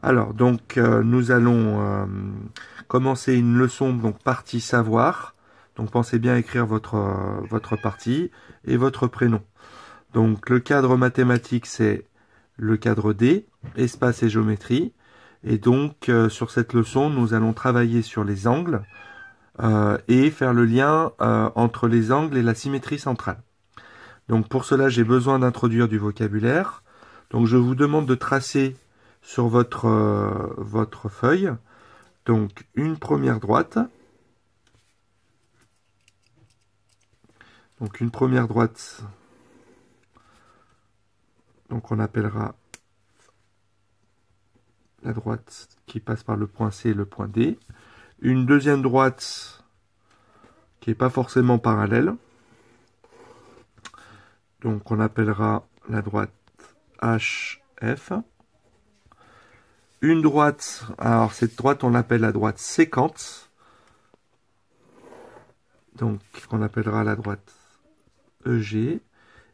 Alors, donc, nous allons commencer une leçon, donc partie savoir. Donc, pensez bien à écrire votre partie et votre prénom. Donc, le cadre mathématique, c'est le cadre D, espace et géométrie. Et donc, sur cette leçon, nous allons travailler sur les angles et faire le lien entre les angles et la symétrie centrale. Donc, pour cela, j'ai besoin d'introduire du vocabulaire. Donc, je vous demande de tracer sur votre feuille, donc une première droite. Donc une première droite, donc on appellera la droite qui passe par le point C et le point D. Une deuxième droite qui n'est pas forcément parallèle. Donc on appellera la droite HF. Une droite, alors cette droite on l'appelle la droite séquente. Donc on appellera la droite EG.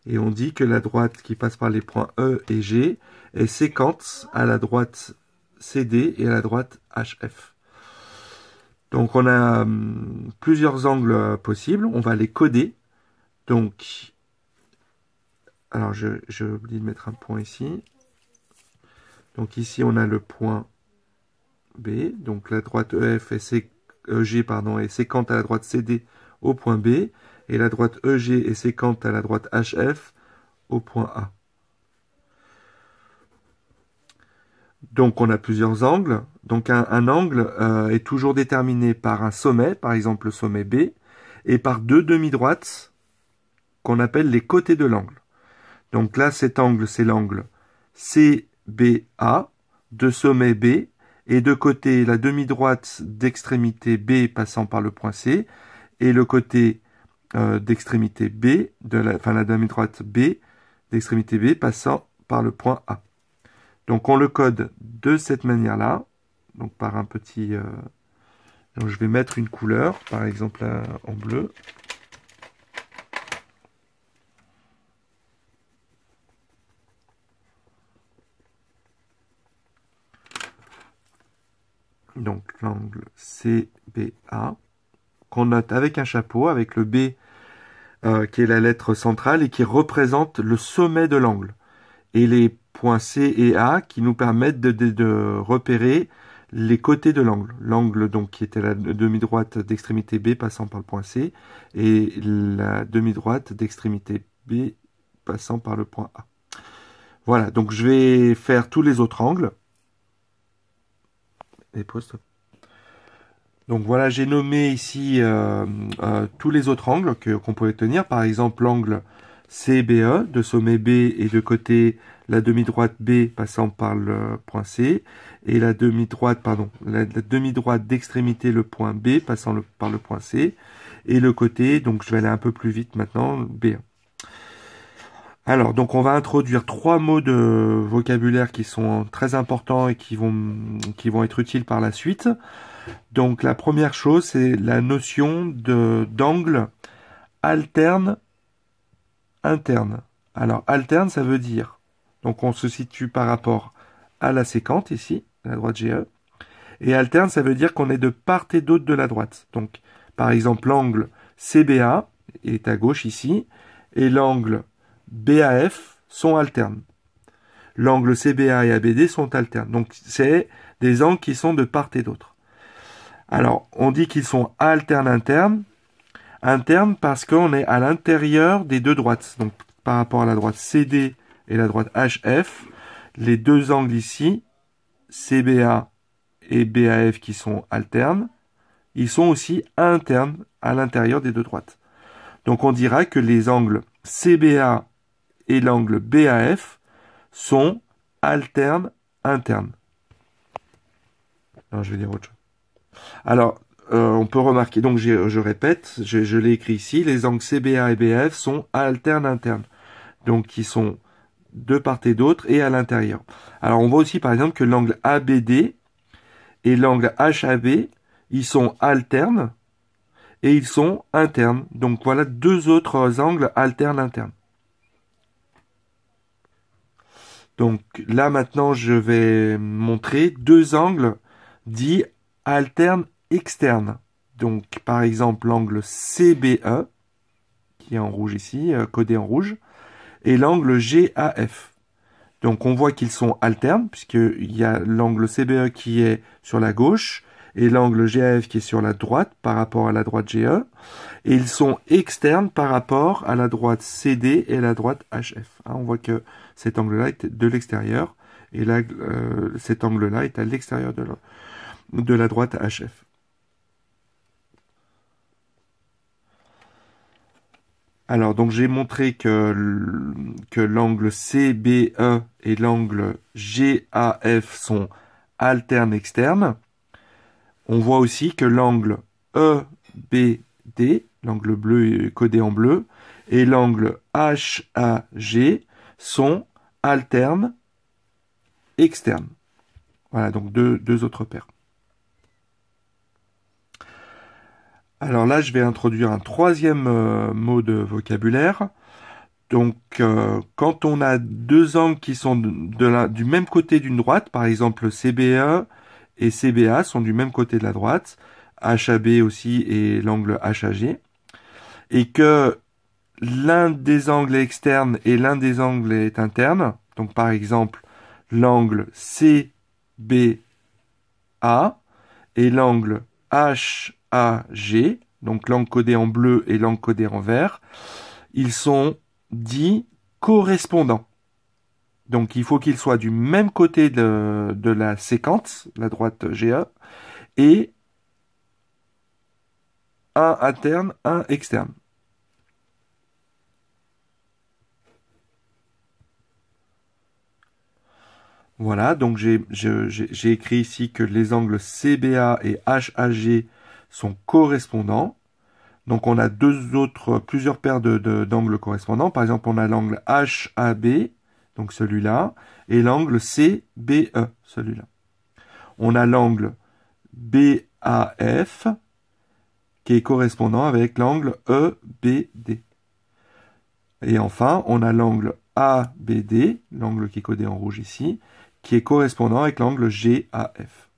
Et on dit que la droite qui passe par les points E et G est séquente à la droite CD et à la droite HF. Donc on a plusieurs angles possibles, on va les coder. Donc, alors j'ai oublié de mettre un point ici. Donc ici on a le point B, donc la droite EF EG est séquente à la droite CD au point B, et la droite EG est séquente à la droite HF au point A. Donc on a plusieurs angles. Donc un angle est toujours déterminé par un sommet, par exemple le sommet B, et par deux demi-droites qu'on appelle les côtés de l'angle. Donc là cet angle c'est l'angle CBA de sommet B, et de côté la demi-droite d'extrémité B passant par le point C, et le côté d'extrémité B, la demi-droite B d'extrémité B passant par le point A. Donc on le code de cette manière-là, donc par un petit... donc je vais mettre une couleur, par exemple en bleu. Donc l'angle CBA, qu'on note avec un chapeau, avec le B qui est la lettre centrale et qui représente le sommet de l'angle. Et les points C et A qui nous permettent de repérer les côtés de l'angle. L'angle donc qui était la demi-droite d'extrémité B passant par le point C et la demi-droite d'extrémité B passant par le point A. Voilà, donc je vais faire tous les autres angles. Et pause. Donc voilà, j'ai nommé ici tous les autres angles qu'on pouvait tenir. Par exemple, l'angle CBE, de sommet B et de côté la demi-droite B passant par le point C, et la demi-droite d'extrémité le point B passant par le point C, et le côté, donc je vais aller un peu plus vite maintenant, B1. Alors, donc on va introduire trois mots de vocabulaire qui sont très importants et qui vont être utiles par la suite. Donc la première chose, c'est la notion d'angle alterne interne. Alors alterne, ça veut dire, donc on se situe par rapport à la séquente ici, la droite GE, et alterne, ça veut dire qu'on est de part et d'autre de la droite. Donc par exemple l'angle CBA est à gauche ici, et l'angle BAF sont alternes. L'angle CBA et ABD sont alternes. Donc c'est des angles qui sont de part et d'autre. Alors on dit qu'ils sont alternes internes. Interne parce qu'on est à l'intérieur des deux droites. Donc par rapport à la droite CD et la droite HF, les deux angles ici, CBA et BAF qui sont alternes, ils sont aussi internes à l'intérieur des deux droites. Donc on dira que les angles CBA et l'angle BAF sont alternes internes. Non, je vais dire autre chose. Alors, on peut remarquer, donc je répète, je l'ai écrit ici, les angles CBA et BF sont alternes internes. Donc ils sont de part et d'autre et à l'intérieur. Alors on voit aussi par exemple que l'angle ABD et l'angle HAB, ils sont alternes et ils sont internes. Donc voilà deux autres angles alternes internes. Donc là maintenant, je vais montrer deux angles dits alternes externes. Donc par exemple l'angle CBE, qui est en rouge ici, codé en rouge, et l'angle GAF. Donc on voit qu'ils sont alternes, puisqu'il y a l'angle CBE qui est sur la gauche, et l'angle GAF qui est sur la droite par rapport à la droite GE, et ils sont externes par rapport à la droite CD et la droite HF. On voit que cet angle-là est de l'extérieur, et là, cet angle-là est à l'extérieur de la droite HF. Alors, donc j'ai montré que l'angle CBE et l'angle GAF sont alternes externes. On voit aussi que l'angle EBD, l'angle bleu est codé en bleu, et l'angle HAG sont alternes externes. Voilà, donc deux autres paires. Alors là, je vais introduire un troisième mot de vocabulaire. Donc, quand on a deux angles qui sont du même côté d'une droite, par exemple CBE et CBA sont du même côté de la droite, HAB aussi et l'angle HAG, et que l'un des angles est externe et l'un des angles est interne, donc par exemple l'angle CBA et l'angle HAG, donc l'angle codé en bleu et l'angle codé en vert, ils sont dits correspondants. Donc il faut qu'ils soient du même côté de la séquence, la droite GE, et un interne, un externe. Voilà, donc j'ai écrit ici que les angles CBA et HAG sont correspondants. Donc on a plusieurs paires d'angles correspondants. Par exemple, on a l'angle HAB, donc celui-là, et l'angle CBE, celui-là. On a l'angle BAF, qui est correspondant avec l'angle EBD. Et enfin, on a l'angle ABD, l'angle qui est codé en rouge ici, qui est correspondant avec l'angle GAF.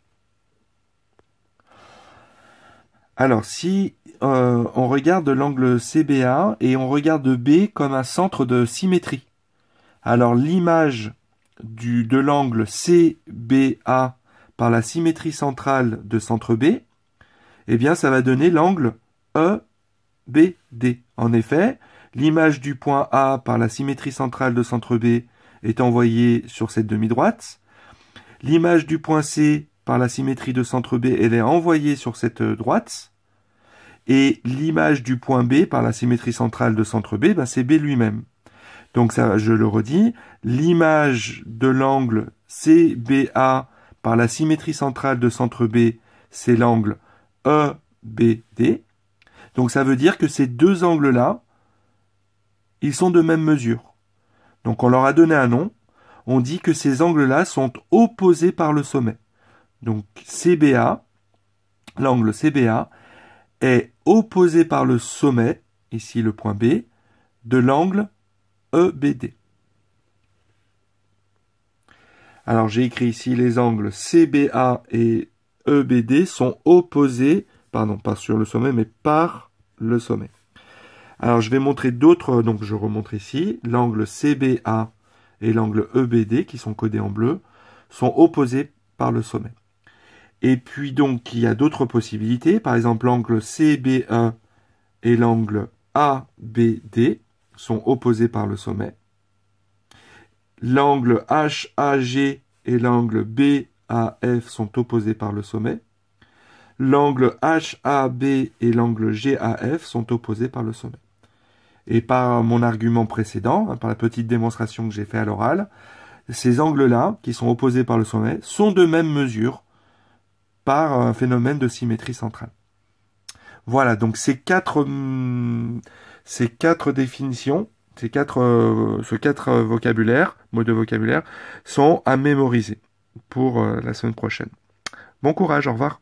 Alors, si on regarde l'angle CBA et on regarde B comme un centre de symétrie, alors l'image de l'angle CBA par la symétrie centrale de centre B, eh bien, ça va donner l'angle EBD. En effet, l'image du point A par la symétrie centrale de centre B est envoyée sur cette demi-droite. L'image du point C par la symétrie de centre B, elle est envoyée sur cette droite. Et l'image du point B par la symétrie centrale de centre B, ben c'est B lui-même. Donc ça, je le redis, l'image de l'angle CBA par la symétrie centrale de centre B, c'est l'angle EBD. Donc ça veut dire que ces deux angles-là, ils sont de même mesure. Donc on leur a donné un nom. On dit que ces angles-là sont opposés par le sommet. Donc CBA, l'angle CBA, est opposé par le sommet, ici le point B, de l'angle EBD. Alors j'ai écrit ici les angles CBA et EBD sont opposés, pardon, pas sur le sommet, mais par le sommet. Alors je vais montrer d'autres, donc je remontre ici, l'angle CBA et l'angle EBD, qui sont codés en bleu, sont opposés par le sommet. Et puis donc, il y a d'autres possibilités. Par exemple, l'angle CBE et l'angle ABD sont opposés par le sommet. L'angle HAG et l'angle BAF sont opposés par le sommet. L'angle HAB et l'angle GAF sont opposés par le sommet. Et par mon argument précédent, par la petite démonstration que j'ai fait à l'oral, ces angles-là, qui sont opposés par le sommet, sont de même mesure par un phénomène de symétrie centrale. Voilà, donc ces quatre définitions, ces quatre vocabulaires, mots de vocabulaire, sont à mémoriser pour la semaine prochaine. Bon courage, au revoir.